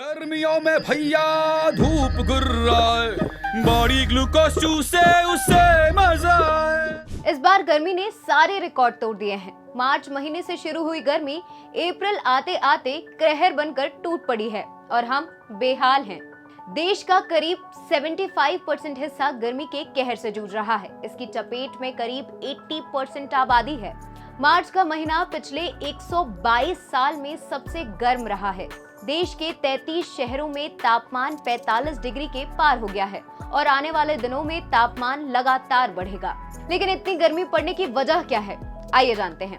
गर्मियों में भैया धूप गुर्राए, बॉडी ग्लूकोज चूसे उससे मजा आए। इस बार गर्मी ने सारे रिकॉर्ड तोड़ दिए हैं। मार्च महीने से शुरू हुई गर्मी अप्रैल आते आते कहर बनकर टूट पड़ी है और हम बेहाल हैं। देश का करीब 75% हिस्सा गर्मी के कहर से जूझ रहा है। इसकी चपेट में करीब 80% आबादी है। मार्च का महीना पिछले 122 साल में सबसे गर्म रहा है। देश के 33 शहरों में तापमान 45 डिग्री के पार हो गया है और आने वाले दिनों में तापमान लगातार बढ़ेगा। लेकिन इतनी गर्मी पड़ने की वजह क्या है, आइए जानते हैं।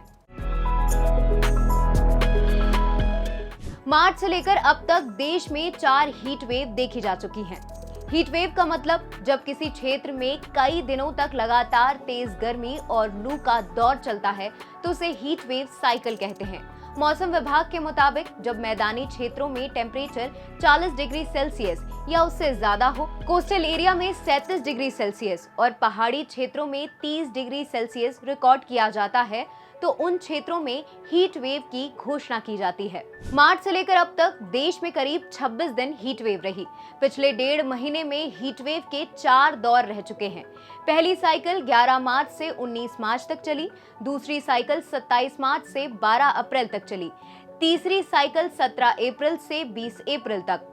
मार्च से लेकर अब तक देश में 4 हीट वेव देखी जा चुकी हैं। हीट वेव का मतलब जब किसी क्षेत्र में कई दिनों तक लगातार तेज गर्मी और लू का दौर चलता है तो उसे हीट वेव साइकिल कहते हैं। मौसम विभाग के मुताबिक जब मैदानी क्षेत्रों में टेम्परेचर 40 डिग्री सेल्सियस या उससे ज्यादा हो, कोस्टल एरिया में 37 डिग्री सेल्सियस और पहाड़ी क्षेत्रों में 30 डिग्री सेल्सियस रिकॉर्ड किया जाता है तो उन क्षेत्रों में हीट वेव की घोषणा की जाती है। मार्च से लेकर अब तक देश में करीब 26 दिन हीट वेव रही। पिछले 1.5 महीने में हीट वेव के 4 दौर रह चुके हैं। पहली साइकिल 11 मार्च से 19 मार्च तक चली, दूसरी साइकिल 27 मार्च से 12 अप्रैल तक चली, तीसरी साइकिल 17 अप्रैल से 20 अप्रैल तक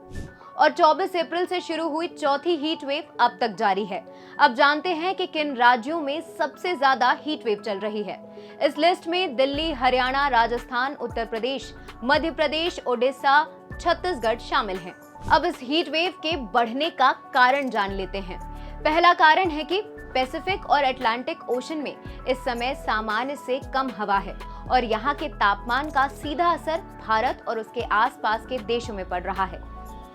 और 24 अप्रैल से शुरू हुई चौथी हीट वेव अब तक जारी है। अब जानते हैं कि किन राज्यों में सबसे ज्यादा हीट वेव चल रही है। इस लिस्ट में दिल्ली, हरियाणा, राजस्थान, उत्तर प्रदेश, मध्य प्रदेश, ओडिशा, छत्तीसगढ़ शामिल हैं। अब इस हीट वेव के बढ़ने का कारण जान लेते हैं। पहला कारण है कि पैसिफिक और अटलांटिक ओशन में इस समय सामान्य से कम हवा है और यहाँ के तापमान का सीधा असर भारत और उसके आसपास के देशों में पड़ रहा है।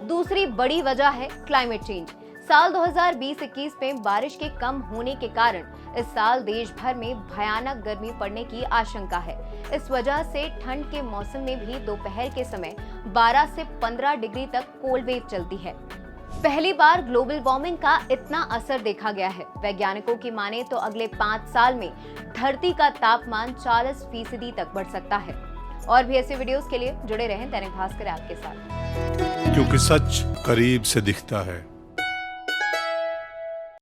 दूसरी बड़ी वजह है क्लाइमेट चेंज। साल 2020-21 में बारिश के कम होने के कारण इस साल देश भर में भयानक गर्मी पड़ने की आशंका है। इस वजह से ठंड के मौसम में भी दोपहर के समय 12 से 15 डिग्री तक कोल्ड वेव चलती है। पहली बार ग्लोबल वार्मिंग का इतना असर देखा गया है। वैज्ञानिकों की माने तो अगले 5 साल में धरती का तापमान 40% तक बढ़ सकता है। और भी ऐसे वीडियोस के लिए जुड़े रहें दैनिक भास्कर ऐप के साथ, क्योंकि सच करीब से दिखता है।